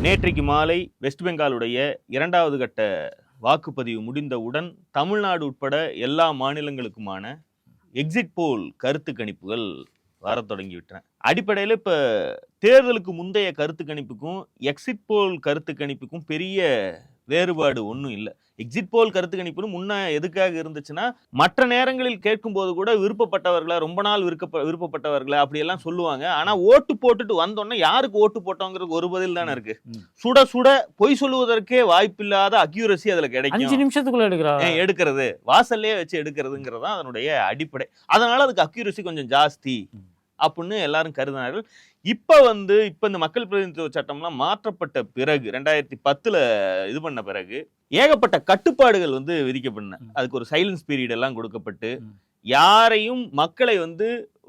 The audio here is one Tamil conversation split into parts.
நேற்றைக்கு மாலை வெஸ்ட் பெங்காலுடைய 2வது கட்ட வாக்குப்பதிவு முடிந்தவுடன் தமிழ்நாடு உட்பட எல்லா மாநிலங்களுக்குமான எக்ஸிட் போல் கருத்து கணிப்புகள் வர தொடங்கிவிட்டன. அடிப்படையில் இப்போ தேர்தலுக்கு முந்தைய கருத்து கணிப்புக்கும் எக்ஸிட் போல் கருத்து கணிப்புக்கும் பெரிய வேறுபாடு ஒன்றும் இல்லை. எக்ஸிட் போல் கருத்து கணிப்புன்னு முன்ன எதுக்காக இருந்துச்சுன்னா, மற்ற நேரங்களில் கேட்கும்போது கூட விருப்பப்பட்டவர்களை, ரொம்ப நாள் விருப்பப்பட்டவர்களை அப்படியெல்லாம் சொல்லுவாங்க. ஆனால் ஓட்டு போட்டுட்டு வந்தோன்னே யாருக்கு ஓட்டு போட்டோங்கிறது ஒரு பதில் தானே இருக்கு. சுட சுட பொய் சொல்லுவதற்கே வாய்ப்பில்லாத அக்யூரசி அதில் கிடைக்கும். 5 நிமிஷத்துக்குள்ள எடுக்கிறது, வாசல்லே வச்சு எடுக்கிறதுங்கிறது தான் அதனுடைய அடிப்படை. அதனால அதுக்கு அக்யூரசி கொஞ்சம் ஜாஸ்தி அப்படின்னு எல்லாரும் கருதினார்கள். இப்போ இந்த மக்கள் பிரதிநிதித்துவ சட்டம்லாம் மாற்றப்பட்ட பிறகு 2010 இது பண்ண பிறகு ஏகப்பட்ட கட்டுப்பாடுகள் விதிக்கப்பட்டன. அதுக்கு ஒரு சைலன்ஸ் பீரியட் எல்லாம் கொடுக்கப்பட்டு, யாரையும் மக்களை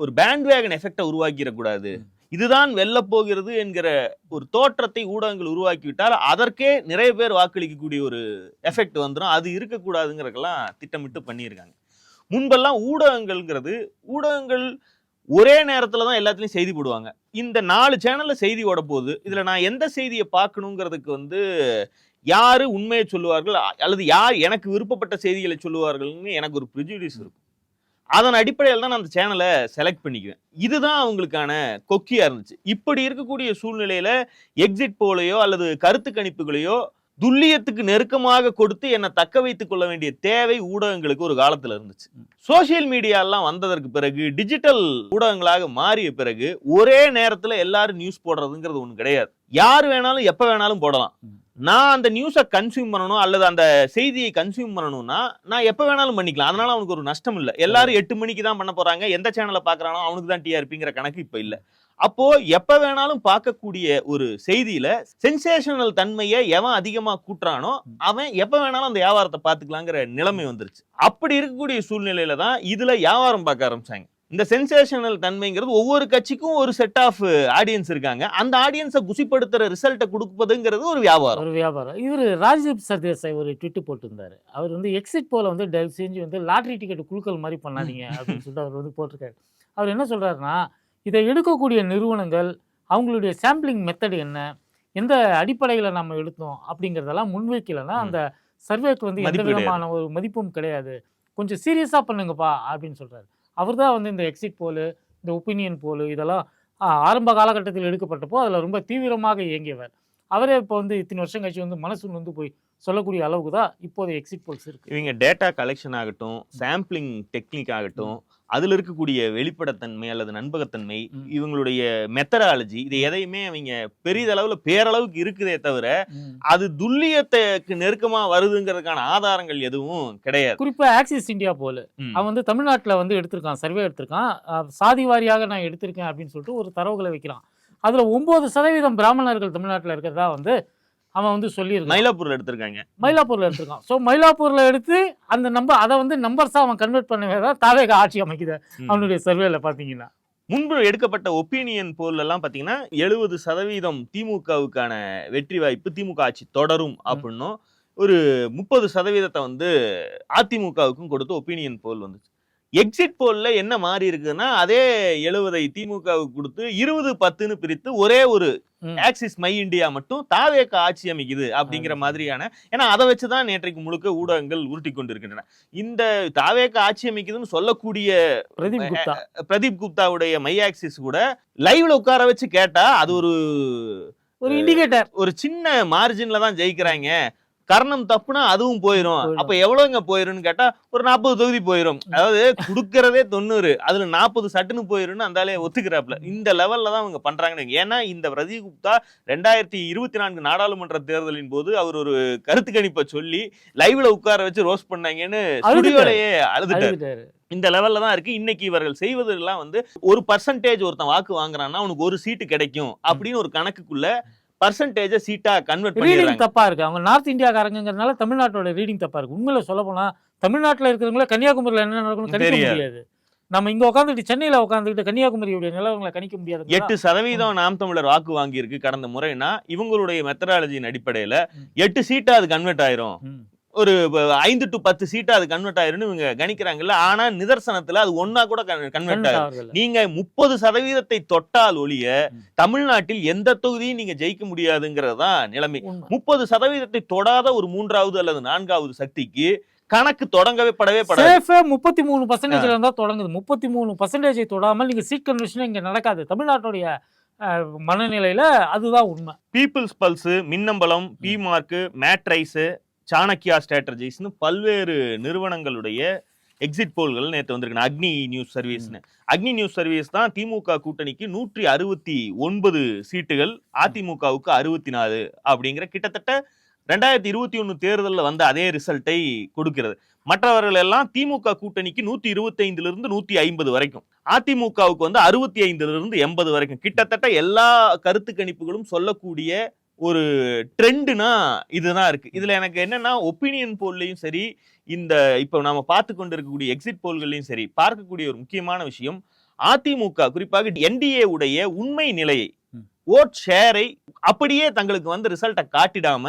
ஒரு பேண்ட் வேகன் எஃபெக்டை உருவாக்கிடக்கூடாது, இதுதான் வெல்ல போகிறது என்கிற ஒரு தோற்றத்தை ஊடகங்கள் உருவாக்கிவிட்டால் அதற்கே நிறைய பேர் வாக்களிக்கக்கூடிய ஒரு எஃபெக்ட் வந்துடும். அது இருக்கக்கூடாதுங்கிறதுக்கெல்லாம் திட்டமிட்டு பண்ணியிருக்காங்க. முன்பெல்லாம் ஊடகங்கள் ஒரே நேரத்துல தான் எல்லாத்துலயும் செய்தி போடுவாங்க. இந்த 4 சேனல்ல செய்தி ஓட போகுது, இதுல நான் எந்த செய்தியை பார்க்கணுங்கிறதுக்கு யாரு உண்மையை சொல்லுவார்கள் அல்லது யார் எனக்கு விருப்பப்பட்ட செய்திகளை சொல்லுவார்கள்னு எனக்கு ஒரு ப்ரிஜுடிஸ் இருக்கும். அதன் அடிப்படையில் தான் நான் அந்த சேனலை செலக்ட் பண்ணிக்குவேன். இதுதான் அவங்களுக்கான கொக்கியா இருந்துச்சு. இப்படி இருக்கக்கூடிய சூழ்நிலையில எக்ஸிட் போலையோ அல்லது கருத்து கணிப்புகளையோ துல்லியத்துக்கு நெருக்கமாக கொடுத்து என்னை தக்க வைத்துக் கொள்ள வேண்டிய தேவை ஊடகங்களுக்கு ஒரு காலத்துல இருந்துச்சு. சோசியல் மீடியா எல்லாம் வந்ததற்கு பிறகு, டிஜிட்டல் ஊடகங்களாக மாறிய பிறகு ஒரே நேரத்துல எல்லாரும் நியூஸ் போடுறதுங்கிறது ஒண்ணு கிடையாது. யார் வேணாலும் எப்ப வேணாலும் போடலாம். நான் அந்த நியூஸை கன்சியூம் பண்ணணும் அல்லது அந்த செய்தியை கன்சியூம் பண்ணணும்னா நான் எப்ப வேணாலும் பண்ணிக்கலாம். அதனால அவனுக்கு ஒரு நஷ்டம் இல்லை. எல்லாரும் 8 மணிக்கு தான் பண்ண போறாங்க, எந்த சேனலை பாக்குறானோ அவனுக்கு தான் டிஆர்பிங்கிற கணக்கு இப்ப இல்ல. அப்போ எப்ப வேணாலும் பார்க்கக்கூடிய ஒரு செய்தியில சென்சேஷனல் தன்மையை எவன் அதிகமா கூட்டுறானோ அவன் எப்ப வேணாலும் அந்த வியாபாரத்தை பார்த்துக்கலாங்கிற நிலைமை வந்துருச்சு. அப்படி இருக்கக்கூடிய சூழ்நிலையில தான் இதுல வியாபாரம் பார்க்க ஆரம்பிச்சாங்க. இந்த சென்சேஷனல் தன்மைங்கிறது ஒவ்வொரு கட்சிக்கும் ஒரு செட் ஆஃப் ஆடியன்ஸ் இருக்காங்க. அந்த ஆடியன்ஸை குசிப்படுத்துற ரிசல்ட்டை கொடுப்பதுங்கிறது ஒரு வியாபாரம். இவர் ராஜ்தீப் சர்தேசாய் ஒரு ட்விட் போட்டிருந்தாரு. அவர் எக்ஸிட் போல தயவு செஞ்சு லாட்டரி டிக்கெட் குழுக்கள் மாதிரி பண்ணாதீங்க அப்படின்னு சொல்லிட்டு அவர் போட்டிருக்காரு. அவர் என்ன சொல்றாருன்னா, இதை எடுக்கக்கூடிய நிறுவனங்கள் அவங்களுடைய சாம்பிளிங் மெத்தட் என்ன, எந்த அடிப்படையில் நம்ம எடுத்தோம் அப்படிங்கிறதெல்லாம் முன்வைக்கலைன்னா அந்த சர்வேக்கு எந்த விதமான ஒரு மதிப்பும் கிடையாது, கொஞ்சம் சீரியஸாக பண்ணுங்கப்பா அப்படின்னு சொல்கிறாரு. அவர் தான் இந்த எக்ஸிட் போலு, இந்த ஒப்பீனியன் போலு இதெல்லாம் ஆரம்ப காலகட்டத்தில் எடுக்கப்பட்டப்போ அதில் ரொம்ப தீவிரமாக இயங்கியவர். அவரே இப்போ இத்தனை வருஷம் கழிச்சு மனசு போய் சொல்லக்கூடிய அளவுக்கு தான் இப்போது எக்ஸிட் போல்ஸ் இருக்கு. இவங்க டேட்டா கலெக்ஷன் ஆகட்டும், சாம்பிளிங் டெக்னிக் ஆகட்டும், அதில் இருக்கக்கூடிய வெளிப்படத்தன்மை அல்லது நண்பகத்தன்மை, இவங்களுடைய மெத்தடாலஜி, இது எதையுமே அவங்க பெரிதளவில் பேரளவுக்கு இருக்குதே தவிர அது துல்லியத்துக்கு நெருக்கமா வருதுங்கிறதுக்கான ஆதாரங்கள் எதுவும் கிடையாது. குறிப்பா ஆக்சிஸ் இந்தியா போல அவன் தமிழ்நாட்டில் எடுத்திருக்கான், சர்வே எடுத்திருக்கான், சாதி வாரியாக நான் எடுத்திருக்கேன் அப்படின்னு சொல்லிட்டு ஒரு தரவுகளை வைக்கிறான். அதுல 9% பிராமணர்கள் தமிழ்நாட்டில் இருக்கிறதா அவன் சொல்லியிருக்கான். மயிலாப்பூர்ல எடுத்திருக்கான். ஸோ மயிலாப்பூர்ல எடுத்து அந்த அதை நம்பர்ஸா அவன் கன்வெர்ட் பண்ணவே தான் தாவேக ஆட்சி அமைக்குது அவனுடைய சர்வேல பாத்தீங்கன்னா. முன்பு எடுக்கப்பட்ட ஒப்பீனியன் போல் எல்லாம் பாத்தீங்கன்னா 70% திமுகவுக்கான வெற்றி வாய்ப்பு, திமுக ஆட்சி தொடரும் அப்படின்னும், ஒரு 30% அதிமுகவுக்கும் கொடுத்து ஒப்பீனியன் போல் வந்துச்சு. எக்ஸிட் போல்ல என்ன மாறி இருக்குன்னா, அதே 70 திமுகவுக்கு கொடுத்து 20-10 பிரித்து ஒரே ஒரு ஆக்சிஸ் மை இந்தியா மட்டும் தாவேக ஆட்சி அமைக்குது அப்படிங்கிற மாதிரியான, ஏன்னா அதை வச்சுதான் நேற்றைக்கு முழுக்க ஊடகங்கள் உருட்டி கொண்டிருக்கின்றன. இந்த தாவேக ஆட்சி அமைக்குதுன்னு சொல்லக்கூடிய பிரதீப் குப்தாவுடைய மை ஆக்சிஸ் கூட லைவ்ல உட்கார வச்சு கேட்டா அது ஒரு இண்டிகேட்டர், ஒரு சின்ன மார்ஜின்ல தான் ஜெயிக்கிறாங்க, கர்ணம் தப்புனா அதுவும் போயிரும். அப்ப எவ்வளவுங்க போயிரும்னு கேட்டா ஒரு 40 தொகுதி போயிரும். அதாவது குடுக்கறதே 90, அதுல 40 சட்டுன்னு போயிரும்னு அந்தாலே ஒத்துக்கிறாப்ல. இந்த லெவல்ல தான் அவங்க பண்றாங்கன்னு. ஏன்னா இந்த பிரதீப் குப்தா 2024 நாடாளுமன்ற தேர்தலின் போது அவர் ஒரு கருத்து கணிப்பை சொல்லி லைவ்ல உட்கார வச்சு ரோஸ்ட் பண்ணாங்கன்னு ஸ்டுடியோலயே அழுதுட்டாரு. இந்த லெவல்ல தான் இருக்கு. இன்னைக்கு இவர்கள் செய்வதெல்லாம் ஒரு பர்சன்டேஜ் ஒருத்தன் வாக்கு வாங்குறான்னா அவனுக்கு ஒரு சீட்டு கிடைக்கும் அப்படின்னு ஒரு கணக்குக்குள்ள பர்சன்டேஜ் சீட்டா கன்வெர்ட் பண்ணிடுறாங்க. தப்பா இருக்கு. அவங்க நார்த் இந்தியாக்காரங்கிறதுனால தமிழ்நாட்டோட ரீடிங் தப்பா இருக்கு. உண்மையில சொல்ல போனா தமிழ்நாட்டில் இருக்கிறவங்கள கன்னியாகுமரியில என்ன நடக்கும்னு கணிக்க முடியாது. நம்ம இங்க உட்காந்துட்டு சென்னையில உட்காந்துட்டு கன்னியாகுமரியுடைய நிலவரங்களை கணிக்க முடியாது. 8% நாம் தமிழர் வாக்கு வாங்கி இருக்கு கடந்த முறைனா, இவங்களுடைய மெத்தடாலஜியின் அடிப்படையில 8 சீட்டா அது கன்வெர்ட் ஆயிரும். ஒரு 5 to 10 சீட்டா அது கன்வெர்ட் ஆயிருன்னு இவங்க கணிக்கிறாங்கல்ல. ஆனா நிதர்சனத்துல அது ஒன்னா கூட கன்வெர்ட் ஆகும். நீங்க 30% தொட்டால் ஒழிய தமிழ்நாட்டில் எந்த தொகுதியும் நீங்க ஜெயிக்க முடியாதுங்கிறது தான் நிலைமை. 30% தொடாத ஒரு 3வது அல்லது 4வது சக்திக்கு கணக்கு தொடங்கவே படவே படாது. 33% இருந்தா தொடங்குது. 33% தொடாமல் நீங்க சீட் கன்வெர்ஷன் இங்க நடக்காது. தமிழ்நாட்டுடைய மனநிலையில அதுதான் உண்மை. People's pulse, Minnambalam, P Marq, Matrize, Chanakya ஸ்ட்ராட்டஜிஸ்னு பல்வேறு நிறுவனங்களுடைய எக்ஸிட் போல்கள் நேற்று வந்திருக்கு. அக்னி நியூஸ் சர்வீஸ்னு. அக்னி நியூஸ் சர்வீஸ் தான் திமுக கூட்டணிக்கு 169 சீட்டுகள், அதிமுகவுக்கு 64 அப்படிங்கிற கிட்டத்தட்ட 2021 தேர்தலில் வந்த அதே ரிசல்ட்டை கொடுக்கிறது. மற்றவர்கள் எல்லாம் திமுக கூட்டணிக்கு 125 150 வரைக்கும், அதிமுகவுக்கு 65 80 வரைக்கும், கிட்டத்தட்ட எல்லா கருத்து கணிப்புகளும் சொல்லக்கூடிய ஒரு ட்ரெண்டுனா இதுதான் இருக்கு. இதுல எனக்கு என்னன்னா, ஒப்பீனியன் போல்லையும் சரி, இந்த இப்ப நாம பார்த்து கொண்டு இருக்கக்கூடிய எக்ஸிட் போல்களையும் சரி பார்க்கக்கூடிய ஒரு முக்கியமான விஷயம், அதிமுக குறிப்பாக என்டிஏ உடைய உண்மை நிலையை, ஓட் ஷேரை அப்படியே தங்களுக்கு ரிசல்ட்டை காட்டிடாம,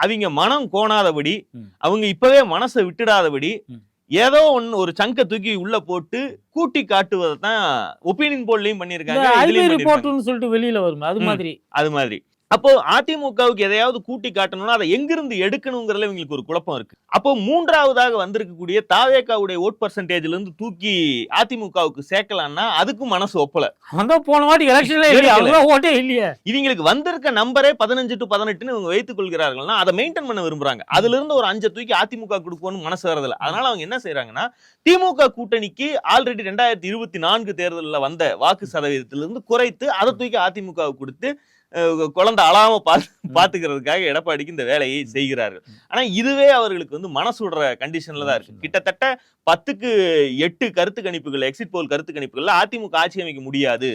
அவங்க மனம் கோணாதபடி, அவங்க இப்பவே மனசை விட்டுடாதபடி, ஏதோ ஒன்னு ஒரு சங்க தூக்கி உள்ள போட்டு கூட்டி காட்டுவதை தான் ஒப்பீனியன் போல்லையும் பண்ணிருக்காங்க. சொல்லிட்டு வெளியில வரும் அது மாதிரி. அப்போ அதிமுகவுக்கு எதையாவது கூட்டி காட்டணும்னா அதை எங்கிருந்து எடுக்கணுங்கிறதுல இவங்களுக்கு ஒரு குழப்பம் இருக்கு. அப்போ 3வதாக வந்திருக்கக்கூடிய தாவேகாவுடைய ஓட் பர்சன்டேஜ்ல இருந்து தூக்கி அதிமுகவுக்கு சேர்க்கலாம்னா அதுக்கும் மனசு ஒப்பல. போன வாட்டி எலெக்ஷன்ல ஓட்டே இல்லையே. இவங்களுக்கு வந்திருக்க நம்பரே 15 to 18 இவங்க வைத்துக் கொள்கிறார்கள்னா அதை மெயின்டைன் பண்ண விரும்புறாங்க. அதுல இருந்து ஒரு 5 தூக்கி அதிமுக கொடுக்கணும்னு மனசு வரதில்ல. அதனால அவங்க என்ன செய்யறாங்கன்னா, திமுக கூட்டணிக்கு ஆல்ரெடி 2024 தேர்தலில் வந்த வாக்கு சதவீதத்திலிருந்து குறைத்து அதை தூக்கி அதிமுகவுக்கு கொடுத்து குழந்தை அழாம பாத்துக்கிறதுக்காக எடப்பாடிக்கு இந்த வேலையை செய்கிறார்கள். ஆனா இதுவே அவர்களுக்கு மனசு விடுற கண்டிஷன்ல தான் இருக்கு. கிட்டத்தட்ட 10க்கு 8 கருத்து கணிப்புகள், எக்ஸிட் போல் கருத்து கணிப்புகள்ல அதிமுக ஆட்சி அமைக்க முடியாது,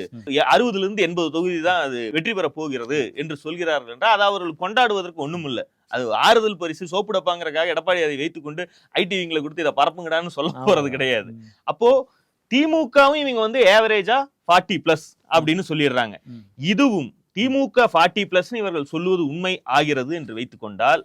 60 to 80 தொகுதி தான் அது வெற்றி பெற போகிறது என்று சொல்கிறார்கள் என்றால் அது அவர்கள் கொண்டாடுவதற்கு ஒண்ணும் இல்லை. அது ஆறுதல் பரிசு சோப்பிடப்பாங்கிறதுக்காக எடப்பாடி அதை வைத்துக்கொண்டு ஐடிவிங்களை கொடுத்து இதை பரப்புங்கடான்னு சொல்ல போறது கிடையாது. அப்போ திமுகவும் இவங்க ஏவரேஜா 40+ அப்படின்னு சொல்லிடுறாங்க. இதுவும் திமுக 40+ இவர்கள் சொல்லுவது உண்மை ஆகிறது என்று வைத்துக் கொண்டால்,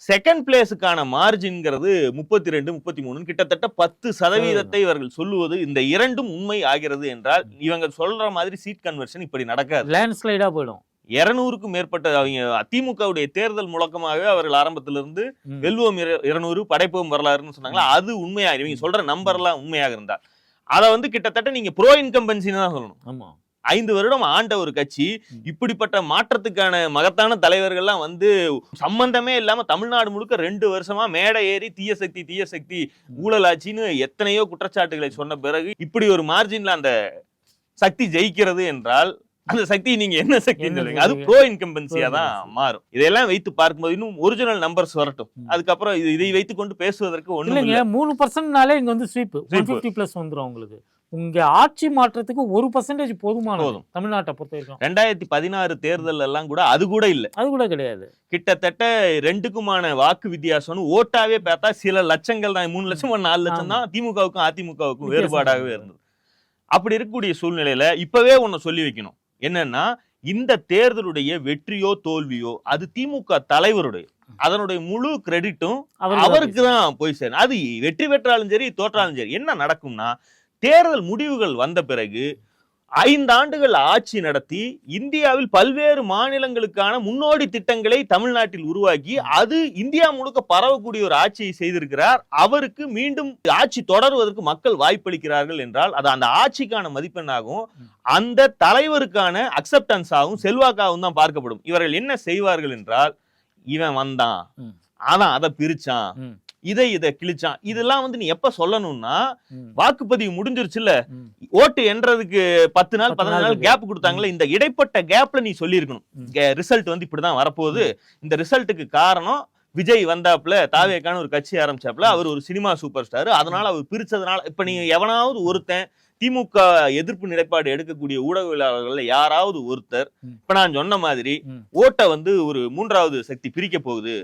செகண்ட் பிளேஸுக்கான மார்ஜின்ங்கிறது 32 33 கிட்டத்தட்ட 10% இவர்கள் சொல்லுவது, இந்த இரண்டும் உண்மை ஆகிறது என்றால் இவங்க சொல்ற மாதிரி சீட் கன்வர்ஷன் இப்படி நடக்காது, லேண்ட்ஸ்லைடா போயிடும். 200க்கும் மேற்பட்ட அவங்க திமுகவுடைய தேர்தல் முழக்கமாகவே அவர்கள் ஆரம்பத்திலிருந்து வெல்வோம் 200 படைப்போம் வரலாறுன்னு சொன்னாங்களா, அது உண்மையாக இவங்க சொல்ற நம்பர் எல்லாம் உண்மையாக இருந்தால் அதை கிட்டத்தட்ட நீங்க ப்ரோ இன்கம்பன்சின்னு தான் சொல்லணும். ஆமா, 5 வருடம் ஆண்ட ஒரு கட்சி இப்படிப்பட்ட மாற்றத்துக்கான மகத்தான தலைவர்கள்லாம் சம்பந்தமே இல்லாம தமிழ்நாடு முழுக்க 2 வருஷமா மேடை ஏறி தீய சக்தி ஊழலாச்சின்னு எத்தனையோ குற்றச்சாட்டுகளை சொன்ன பிறகு இப்படி ஒரு மார்ஜின்ல அந்த சக்தி ஜெயிக்கிறது என்றால் அந்த சக்தி நீங்க என்ன சக்தி சொல்லுங்க, அது ப்ரோ இன்கம்பன்சியா தான் மாறும். இதெல்லாம் வைத்து பார்க்கும்போது இன்னும் ஒரிஜினல் நம்பர்ஸ் வரட்டும், அதுக்கப்புறம் இதை வைத்துக் கொண்டு பேசுவதற்கு ஒண்ணு இல்ல. 3%னாலே இங்க ஸ்வீப் 150+ வந்துரும். உங்களுக்கு உங்க ஆட்சி மாற்றத்துக்கு 1% போதுமானது தமிழ்நாட்டை பொறுத்த வரைக்கும். 2016 தேர்தல் எல்லாம் கூட அது கூட இல்ல, அது கூட கிடையாது. கிட்டத்தட்ட 2க்குமான வாக்கு வித்தியாசம் ஓட்டாவே பார்த்தா சில லட்சங்கள் தான், 3 லட்சம் 4 லட்சம் தான் திமுகவுக்கும் அதிமுகவுக்கும் வேறுபாடாகவே இருந்தது. அப்படி இருக்கக்கூடிய சூழ்நிலையில இப்பவே ஒன்னு சொல்லி வைக்கணும், என்னன்னா இந்த தேர்தலுடைய வெற்றியோ தோல்வியோ அது திமுக தலைவருடைய, அதனுடைய முழு கிரெடிட்டும் அவருக்கு தான் போய் சேரும். அது வெற்றி பெற்றாலும் சரி தோற்றாலும் சரி. என்ன நடக்கும்னா, தேர்தல் முடிவுகள் வந்த பிறகு 5 ஆண்டுகள் ஆட்சி நடத்தி இந்தியாவில் பல்வேறு மாநிலங்களுக்கான முன்னோடி திட்டங்களை தமிழ்நாட்டில் உருவாக்கி அது இந்தியா முழுக்க பரவக்கூடிய ஒரு ஆட்சியை செய்திருக்கிறார். அவருக்கு மீண்டும் ஆட்சி தொடர்வதற்கு மக்கள் வாய்ப்பளிக்கிறார்கள் என்றால் அது அந்த ஆட்சிக்கான மதிப்பெண்ணாகவும் அந்த தலைவருக்கான அக்செப்டன்ஸ் ஆகும் செல்வாக்காகவும் தான் பார்க்கப்படும். இவர்கள் என்ன செய்வார்கள் என்றால், இவன் வந்தான், அதான் அதை பிரிச்சான், இதை கிழிச்சான், இதெல்லாம் நீ எப்ப சொல்லணும்னா வாக்குப்பதிவு முடிஞ்சிருச்சுல்ல, ஓட்டு என்றதுக்கு 10 நாள் 14 நாள் கேப் கொடுத்தாங்கல்ல, இந்த இடைப்பட்ட கேப்ல நீ சொல்லியிருக்கணும் ரிசல்ட் இப்படிதான் வரப்போகுது, இந்த ரிசல்ட்டுக்கு காரணம் விஜய் வந்தாப்புல தாவேக்கான ஒரு கட்சி ஆரம்பிச்சாப்புல, அவர் ஒரு சினிமா சூப்பர் ஸ்டார், அதனால அவர் பிரிச்சதுனால. இப்ப நீங்க எவனாவது ஒருத்தன் திமுக எதிர்ப்பு நிலைப்பாடு எடுக்கக்கூடிய ஊடகவியலாளர்கள் யாராவது ஒருத்தர் இப்ப நான் சொன்ன மாதிரி ஓட்டை வந்து ஒரு மூன்றாவது சக்தி பிரிக்க போகுது,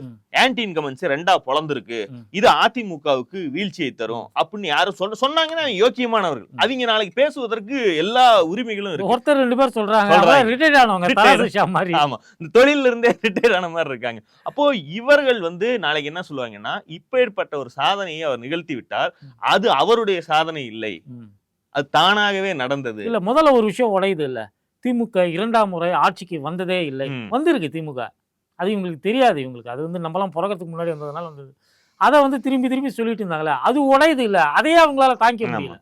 ஆன்டி இன்கமன்ஸ் ரெண்டா பொளந்திருக்கு, இது அதிமுகவுக்கு வீழ்ச்சியை தரும் அப்படின்னு யாரும் சொன்னாங்கன்னா யோக்கியமானவர்கள். அவங்க நாளைக்கு பேசுவதற்கு எல்லா உரிமைகளும் இருக்கு. ஒருத்தர் 2 பேர் சொல்றாங்க ரிட்டையர்ட் ஆனவங்க மாதிரி. ஆமா, இந்த தொழில இருந்தே ரிட்டையர் ஆன மாதிரி இருக்காங்க. அப்போ இவர்கள் வந்து நாளைக்கு என்ன சொல்லுவாங்கன்னா, இப்பேற்பட்ட ஒரு சாதனையை அவர் நிகழ்த்தி விட்டால் அது அவருடைய சாதனை இல்லை, அது தானாகவே நடந்தது. இல்ல முதல்ல ஒரு விஷயம் உடையுது இல்ல, திமுக 2ஆம் முறை ஆட்சிக்கு வந்ததே இல்லை. வந்திருக்கு திமுக, அது இவங்களுக்கு தெரியாது. இவங்களுக்கு அது வந்து நம்மளாம் பிறக்கிறதுக்கு முன்னாடி வந்ததுனால வந்தது. அதை வந்து திரும்பி சொல்லிட்டு இருந்தாங்களே, அது உடையுது இல்ல, அதையே அவங்களால தாங்கிக்க முடியல.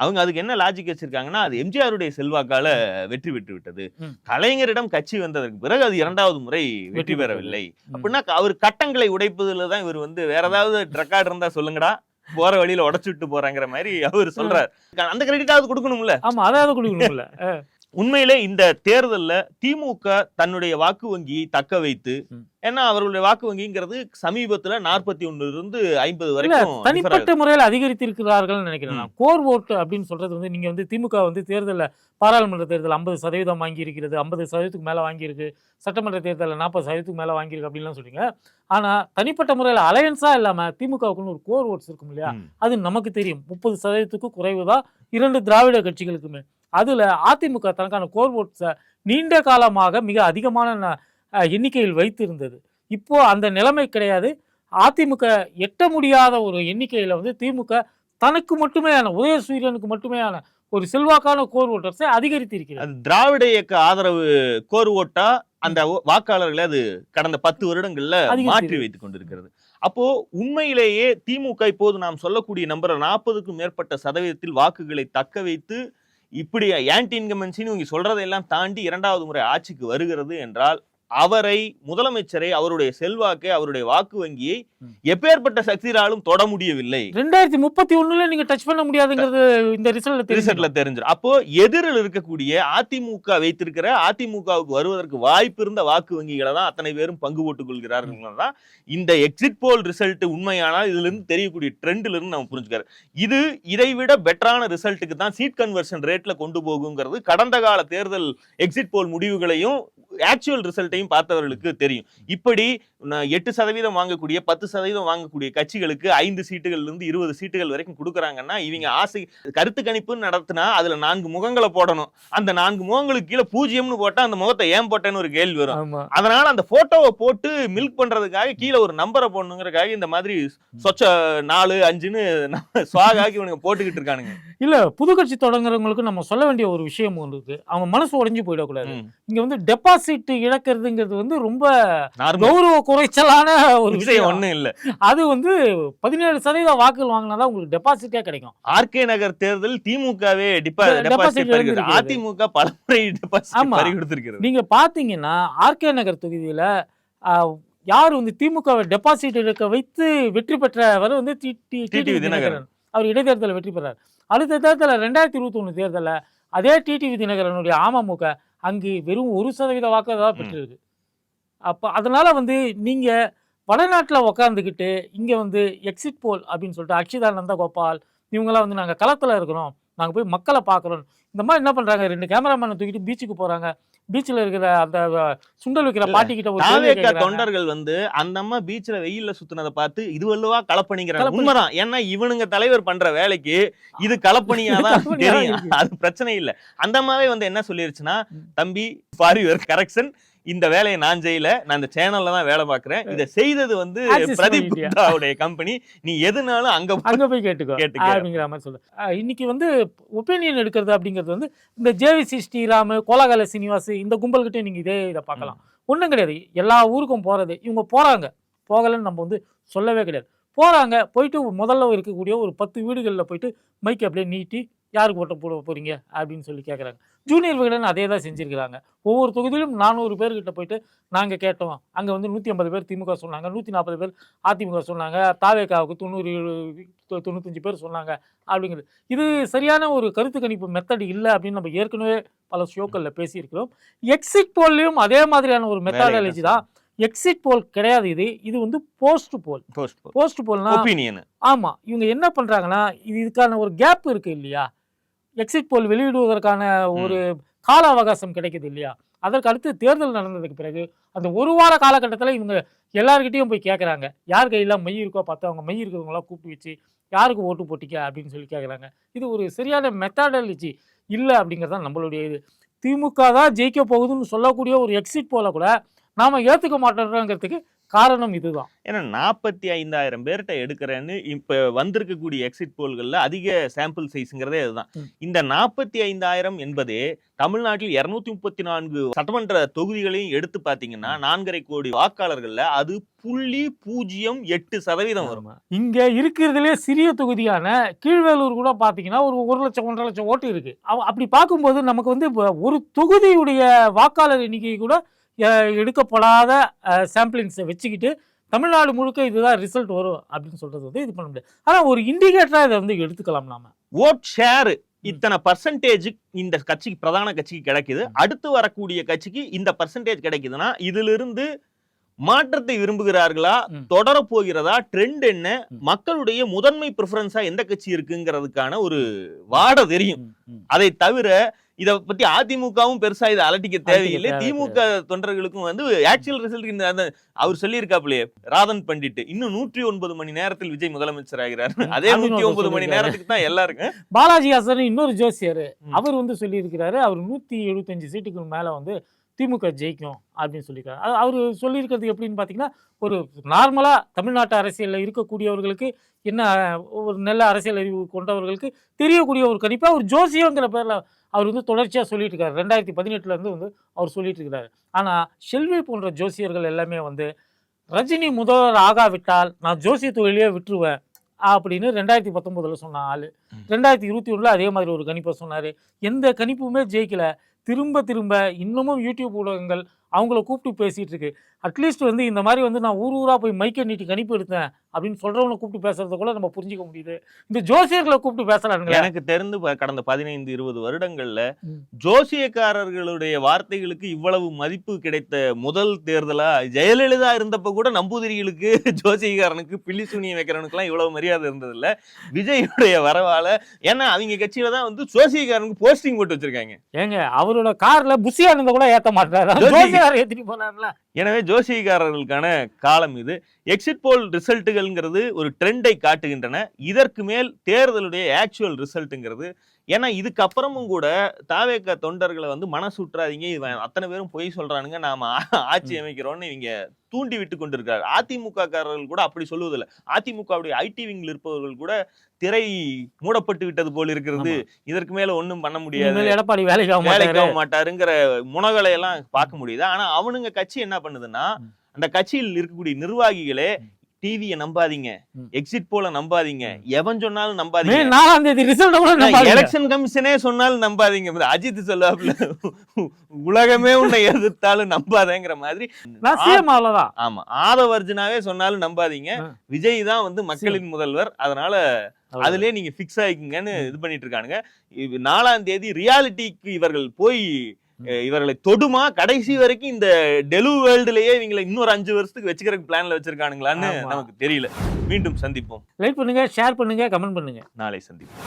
அவங்க அதுக்கு என்ன லாஜிக் வச்சிருக்காங்கன்னா, அது எம்ஜிஆருடைய செல்வாக்கால வெற்றி பெற்று விட்டது, கலைஞரிடம் கட்சி வந்ததற்கு பிறகு அது 2வது முறை வெற்றி பெறவில்லை அப்படின்னா அவர் கட்டங்களை உடைப்பதுல தான் இவர் வந்து வேற ஏதாவது ரெக்கார்டு இருந்தா சொல்லுங்கடா, போற வழியில உடைச்சுட்டு போறாங்கிற மாதிரி அவர் சொல்றாரு. அந்த கிரெடிட்டாவது கொடுக்கணும்ல. ஆமா, அதாவது கொடுக்கணும்ல. உண்மையிலே இந்த தேர்தல்ல திமுக தன்னுடைய வாக்கு வங்கியை தக்க வைத்து, ஏன்னா அவர்களுடைய வாக்கு வங்கிங்கிறது சமீபத்துல 41 இருந்து 50 வரைக்கும் தனிப்பட்ட முறையில் அதிகரித்திருக்கிறார்கள் நினைக்கிறேன். கோர் ஓட்டு அப்படின்னு சொல்றது வந்து நீங்க வந்து திமுக வந்து தேர்தலில் பாராளுமன்ற தேர்தல் 50% வாங்கி இருக்கிறது, 50% மேல வாங்கியிருக்கு, சட்டமன்ற தேர்தலில் 40% மேல வாங்கியிருக்கு அப்படின்லாம் சொல்றீங்க. ஆனா தனிப்பட்ட முறையில் அலையன்ஸா இல்லாம திமுகவுக்குன்னு ஒரு கோர் ஓட்ஸ் இருக்கும் இல்லையா, அது நமக்கு தெரியும் 30% குறைவுதான் 2 திராவிட கட்சிகளுக்குமே. அதுல அதிமுக தனக்கான கோர் ஓட்ஸை நீண்ட காலமாக மிக அதிகமான எண்ணிக்கையில் வைத்திருந்தது. இப்போ அந்த நிலைமை கிடையாது. அதிமுக எட்ட முடியாத ஒரு எண்ணிக்கையில வந்து திமுக தனக்கு மட்டுமேயான உதயசூரியனுக்கு மட்டுமேயான ஒரு செல்வாக்கான கோர் ஓட்டர்ஸை அதிகரித்து இருக்கிறது. திராவிட இயக்க ஆதரவு கோர் ஓட்டா அந்த வாக்காளர்களை அது கடந்த 10 வருடங்கள்ல மாற்றி வைத்துக் கொண்டிருக்கிறது. அப்போ உண்மையிலேயே திமுக இப்போது நாம் சொல்லக்கூடிய நம்பர் 40க்கும் மேற்பட்ட சதவீதத்தில் வாக்குகளை தக்க வைத்து இப்படி ஆன்டி இன்கமன்சின்னு இவங்க சொல்றதையெல்லாம் தாண்டி 2வது முறை ஆட்சிக்கு வருகிறது என்றால் அவரை, முதலமைச்சரை, அவருடைய செல்வாக்கை, அவருடைய வாக்கு வங்கியை எப்பேற்பட்ட சக்தியாலும் தொட முடியவில்லை. 2031 நீங்க டச் பண்ண முடியாதுங்கிறது இந்த ரிசல்ட்ல தெரிஞ்சிடும். அப்போ எதிரில் இருக்கக்கூடிய அதிமுக வைத்திருக்கிற, அதிமுகவுக்கு வருவதற்கு வாய்ப்பு இருந்த வாக்கு வங்கிகளை தான் அத்தனை பேரும் பங்கு போட்டுக் கொள்கிறார்கள் தான் இந்த எக்ஸிட் போல் ரிசல்ட் உண்மையானால் இதுல இருந்து தெரியக்கூடிய ட்ரெண்ட்ல இருந்து நம்ம புரிஞ்சுக்காரு. இது இதை விட பெட்டரான ரிசல்ட்டுக்கு தான் சீட் கன்வர்ஷன் ரேட்ல கொண்டு போகுங்கிறது கடந்த கால தேர்தல் எக்ஸிட் போல் முடிவுகளையும் ஆக்சுவல் ரிசல்ட்டையும் பார்த்தவர்களுக்கு தெரியும். இப்படி 8% வாங்கக்கூடிய 10% வாங்கக்கூடிய கட்சிகளுக்கு 5 சீட்டுகள் இருந்து 20 சீட்டுகள் வரைக்கும் கொடுக்குறாங்கன்னா இவங்க ஆசை கருத்து கணிப்பு நடத்தினா அதுல 4 முகங்களை போடணும். அந்த 4 முகங்களுக்கு கீழே 0ன்னு போட்டா அந்த முகத்தை ஏன் போட்டேன்னு ஒரு கேள்வி வரும். அதனால அந்த போட்டோவை போட்டு மில்க் பண்றதுக்காக கீழே ஒரு நம்பரை போடணுங்கிறதுக்காக இந்த மாதிரி சொச்ச 4, 5ன்னு சுவாகாக்கி இவனுங்க போட்டுக்கிட்டு இருக்கானுங்க. இல்ல, புது கட்சி தொடங்குறவங்களுக்கு நம்ம சொல்ல வேண்டிய ஒரு விஷயம் ஒன்று இருக்கு. அவங்க மனசு உடைஞ்சு போயிடக்கூடாது. இங்க வந்து டெபாசிட் இழக்கிறதுங்கிறது வந்து ரொம்ப கௌரவ குறைச்சலான ஒரு விஷயம் ஒண்ணும் இல்ல. அது வந்து 17% வாக்குகள் வாங்கினாதான் உங்களுக்கு டெபாசிட்டே கிடைக்கும். ஆர்கே நகர் தேர்தல் திமுகவே டெபாசிட், அதிமுக பலமுறை டெபாசிட் பறி கொடுத்திருக்கிறது. நீங்க பாத்தீங்கன்னா ஆர்கே நகர் தொகுதியில யார் வந்து திமுகவை டெபாசிட் எடுக்க வைத்து வெற்றி பெற்றவர் வந்து டிடிவி தினகரன். அவர் இடைத்தேர்தலில் வெற்றி பெறார். அடுத்த தேர்தலில் 2021 தேர்தலில் அதே டிடிவி தினகரனுடைய அமமுக அங்கு வெறும் 1% வாக்கு தான் பெற்றிருக்கு. அப்போ அதனால வந்து நீங்க வடநாட்டில் உக்காந்துக்கிட்டு இங்க வந்து எக்ஸிட் போல் அப்படின்னு சொல்லிட்டு அக்ஷிதானந்த கோபால் இவங்கெல்லாம் வந்து நாங்கள் களத்தில் இருக்கிறோம், நாங்கள் போய் மக்களை பார்க்குறோம், இந்த மாதிரி என்ன பண்றாங்க, 2 கேமராமேனை தூக்கிட்டு பீச்சுக்கு போறாங்க, பீச்சில் இருக்கிற அந்த சுண்டல் வைக்கிற பாட்டி கிட்ட தொண்டர்கள் வந்து அந்த அம்மா பீச்ல வெயில்ல சுத்தினதை பார்த்து இது வல்லுவா களப்பணிங்கிறாங்க. உண்மைதான். ஏன்னா இவனுங்க தலைவர் பண்ற வேலைக்கு இது களப்பணியாதான் தெரியும், அது பிரச்சனை இல்லை. அந்த அம்மாவே வந்து என்ன சொல்லிருச்சுன்னா, தம்பி ஃபார் யுவர் கரெக்ஷன், இந்த வேலையை நான் செய்யல, நான் இந்த சேனல்ல தான் வேலை பார்க்கிறேன், இதை செய்தது வந்து பிரதீப் குப்தாவுடைய கம்பெனி, நீ எதுனாலும் அங்க போய் கேட்டுக்கோ அப்படிங்கிற மாதிரி சொல்லு. இன்னைக்கு வந்து ஒப்பீனியன் எடுக்கிறது அப்படிங்கிறது வந்து இந்த ஜேவிசி ஸ்ரீராம், கோலாகல சீனிவாஸ் இந்த கும்பல்கிட்ட நீங்க இதை பார்க்கலாம். ஒன்றும் கிடையாது. எல்லா ஊருக்கும் போறது, இவங்க போகலன்னு நம்ம வந்து சொல்லவே கிடையாது. போறாங்க, போயிட்டு முதல்ல இருக்கக்கூடிய ஒரு 10 வீடுகளில் போயிட்டு மைக் அப்படியே நீட்டி யாருக்கு ஓட்ட போட போறீங்க அப்படின்னு சொல்லி கேட்குறாங்க. ஜூனியர் விகடன் அதே தான் செஞ்சிருக்கிறாங்க. ஒவ்வொரு தொகுதியிலும் 400 பேர்கிட்ட போயிட்டு நாங்கள் கேட்டோம். அங்கே வந்து 150 பேர் திமுக சொன்னாங்க, 140 பேர் அதிமுக சொன்னாங்க, தாவேகாவுக்கு 95 பேர் சொன்னாங்க அப்படிங்கிறது. இது சரியான ஒரு கருத்து கணிப்பு மெத்தட் இல்லை அப்படின்னு நம்ம ஏற்கனவே பல ஷோக்களில் பேசியிருக்கிறோம். எக்ஸிட் போல்லையும் அதே மாதிரியான ஒரு மெத்தடாலஜி தான். எக்ஸிட் போல் கிடையாது, இது வந்து போஸ்ட் போல்னா ஒப்பீனியன். ஆமா, இவங்க என்ன பண்றாங்கன்னா இதுக்கான ஒரு கேப் இருக்கு இல்லையா, எக்ஸிட் போல் வெளியிடுவதற்கான ஒரு கால அவகாசம் கிடைக்குது இல்லையா? அதற்கு அடுத்து தேர்தல் நடந்ததுக்கு பிறகு அந்த ஒரு வார காலகட்டத்தில் இவங்க எல்லார்கிட்டையும் போய் கேட்குறாங்க. யார் கையெல்லாம் மை இருக்கோ பார்த்து அவங்க மை இருக்கிறவங்களாம் கூப்பிட்டு வச்சு யாருக்கு ஓட்டு போட்டிக்க அப்படின்னு சொல்லி கேட்குறாங்க. இது ஒரு சரியான மெத்தடாலஜி இல்லை அப்படிங்கிறது தான் நம்மளுடைய இது. திமுக தான் ஜெயிக்க போகுதுன்னு சொல்லக்கூடிய ஒரு எக்ஸிட் போல கூட நாம் ஏற்றுக்க மாட்டோங்கிறதுக்கு காரணம் இதுதான். ஏன்னா 45,000 பேர்கிட்ட எடுக்கிறேன்னு இப்போ வந்திருக்கக்கூடிய எக்ஸிட் போல்களில் அதிக சாம்பிள் சைஸுங்கிறதே அதுதான். இந்த 45,000 என்பதே தமிழ்நாட்டில் 234 சட்டமன்ற தொகுதிகளையும் எடுத்து பார்த்தீங்கன்னா 4.5 கோடி வாக்காளர்கள்ல அது 0.08% வரும். இங்க இருக்கிறதுலே சிறிய தொகுதியான கீழ்வேலூர் கூட பாத்தீங்கன்னா ஒரு 1 லட்சம் 1.5 லட்சம் ஓட்டு இருக்கு. அப்படி பார்க்கும்போது நமக்கு வந்து ஒரு தொகுதியுடைய வாக்காளர் எண்ணிக்கை கூட எடுக்கப்படாத சாம்பிளிங்ஸை வச்சுக்கிட்டு தமிழ்நாடு முழுக்க இதுதான் ரிசல்ட் வரும் அப்படின்னு சொல்றது வந்து இது பண்ண முடியாது. ஆனா ஒரு இண்டிகேட்டரா இதை வந்து எடுத்துக்கலாம். நாம ஓட் ஷேர் இத்தனை பர்சன்டேஜ் இந்த கட்சிக்கு பிரதான கட்சிக்கு கிடைக்குது, அடுத்து வரக்கூடிய கட்சிக்கு இந்த பர்சன்டேஜ் கிடைக்குதுன்னா இதிலிருந்து மாற்றத்தை விரும்புகிறார்களா, தொடர போகிறதா, ட்ரெண்ட் என்ன, மக்களுடைய முதன்மை ப்ரிஃபரன்ஸா எந்த கட்சி இருக்குங்கிறதுக்கான ஒரு வாட தெரியும். அதை தவிர இதை பத்தி அதிமுகவும் பெருசா இதை அலட்டிக்க தேவையில்லை. திமுக தொண்டர்களுக்கும் வந்து ஆக்சுவல் ரிசல்ட் அவர் சொல்லியிருக்காப்லையே ராதன் பண்டிட் இன்னும் 109 மணி நேரத்தில் விஜய் முதலமைச்சர் ஆகிறார். அதே 109 மணி நேரத்துக்கு தான் எல்லாருக்கும். பாலாஜி ஹாசன் இன்னொரு ஜோசியர் அவர் வந்து சொல்லியிருக்கிறாரு, அவர் 175 சீட்டுக்கு மேல வந்து திமுக ஜெயிக்கும் அப்படின்னு சொல்லியிருக்காரு. அவர் சொல்லியிருக்கிறது எப்படின்னு பார்த்தீங்கன்னா, ஒரு நார்மலாக தமிழ்நாட்டு அரசியலில் இருக்கக்கூடியவர்களுக்கு என்ன ஒரு நல்ல அரசியல் அறிவு கொண்டவர்களுக்கு தெரியக்கூடிய ஒரு கணிப்பாக ஒரு ஜோசியங்கிற பேரில் அவர் வந்து தொடர்ச்சியாக சொல்லிட்டு இருக்காரு. 2018 வந்து அவர் சொல்லிட்டு இருக்கிறாரு. ஆனால் ஷெல்வி போன்ற ஜோசியர்கள் எல்லாமே வந்து ரஜினி முதல்வர் ஆகாவிட்டால் நான் ஜோசிய தொழிலையே விட்டுருவேன் அப்படின்னு 2019 சொன்ன ஆள் 2021 அதே மாதிரி ஒரு கணிப்பை சொன்னார். எந்த கணிப்புமே ஜெயிக்கல. திரும்ப திரும்ப இன்னமும் யூடியூப் ஊடகங்கள் அவங்கள கூப்பிட்டு பேசிட்டு இருக்கு. அட்லீஸ்ட் வந்து இந்த மாதிரி வந்து நான் ஊரா போய் மைக்கை நீட்டி கணிப்பு எடுத்தேன் அப்படின்னு சொல்றவங்களை கூப்பிட்டு பேசுறத கூட நம்ம புரிஞ்சிக்க முடியுது. இந்த ஜோசியர்களை கூப்பிட்டு பேசுறாங்க. எனக்கு தெரிந்து கடந்த 15-20 வருடங்கள்ல ஜோசியக்காரர்களுடைய வார்த்தைகளுக்கு இவ்வளவு மதிப்பு கிடைத்த முதல் தேர்தலா ஜெயலலிதா இருந்தப்ப கூட நம்பூதிரிகளுக்கு ஜோசியக்காரனுக்கு பில்லி சூனியம் வைக்கிறவனுக்குலாம் இவ்வளவு மரியாதை இருந்தது இல்ல. விஜயுடைய வரவால ஏன்னா அவங்க கட்சியில தான் வந்து ஜோசியக்காரனுக்கு போஸ்டிங் போட்டு வச்சிருக்காங்க. ஏங்க அவரோட கார்ல புசியானந்த கூட ஏத்த மாட்டாரு, ஏத்திட்டு போனார்ல. எனவே ஜோசியக்காரர்களுக்கான காலம் இது. எக்ஸிட் போல் ரிசல்ட்டுகள்ங்கிறது ஒரு ட்ரெண்டை காட்டுகின்றன. இதற்கு மேல் தேர்தலுடைய ஆக்சுவல் ரிசல்ட்டுங்கிறது ஏன்னா இதுக்கப்புறமும் கூட தாவேக தொண்டர்களை வந்து மனசுற்றாதீங்க, இவன் அத்தனை பேரும் பொய் சொல்றானுங்க, நாம ஆட்சி அமைக்கிறோம்னு இவங்க தூண்டி விட்டு கொண்டிருக்கிறார். அதிமுக காரர்கள் கூட அப்படி சொல்லுவதில்லை. அதிமுகவுடைய ஐடி விங்ல இருப்பவர்கள் கூட திரை மூடப்பட்டு விட்டது போல் இருக்கிறது, இதற்கு மேல ஒண்ணும் பண்ண முடியாது, எடப்பாடி வேலைக்கு மாட்டாருங்கிற முனகளை எல்லாம் பார்க்க முடியுது. ஆனா அவனுங்க கட்சி என்ன பண்ணுதுன்னா, அந்த கட்சியில் இருக்கக்கூடிய நிர்வாகிகளே டிவியை நம்பாதீங்க, எக்ஸிட் போல நம்பாதீங்க, எவன் சொன்னாலும் நம்பாதீங்க, எலெக்ஷன் கமிஷனே சொன்னாலும் நம்பாதீங்க, அஜித் சொல்லாப்ல உலகமே உன்னை எதிர்த்தாலும் நம்பாதேங்கிற மாதிரி. ஆமா, ஆதவர்ஜுனாவே சொன்னாலும் நம்பாதீங்க, விஜய் தான் வந்து மக்களின் முதல்வர், அதனால அதுலயே நீங்க பிக்ஸ் ஆயிக்குங்கன்னு இது பண்ணிட்டு இருக்கானுங்க. 4ஆம் தேதி ரியாலிட்டிக்கு இவர்கள் போய் இவர்களை தொடுமா, கடைசி வரைக்கும் இந்த டெலு வேர்ல்டுலயே இவங்களை இன்னொரு 5 வருஷத்துக்கு வச்சுக்கிறதுக்கு பிளான்ல வச்சிருக்கானுங்களான்னு நமக்கு தெரியல. மீண்டும் சந்திப்போம். லைக் பண்ணுங்க, ஷேர் பண்ணுங்க, கமெண்ட் பண்ணுங்க. நாளை சந்திப்போம்.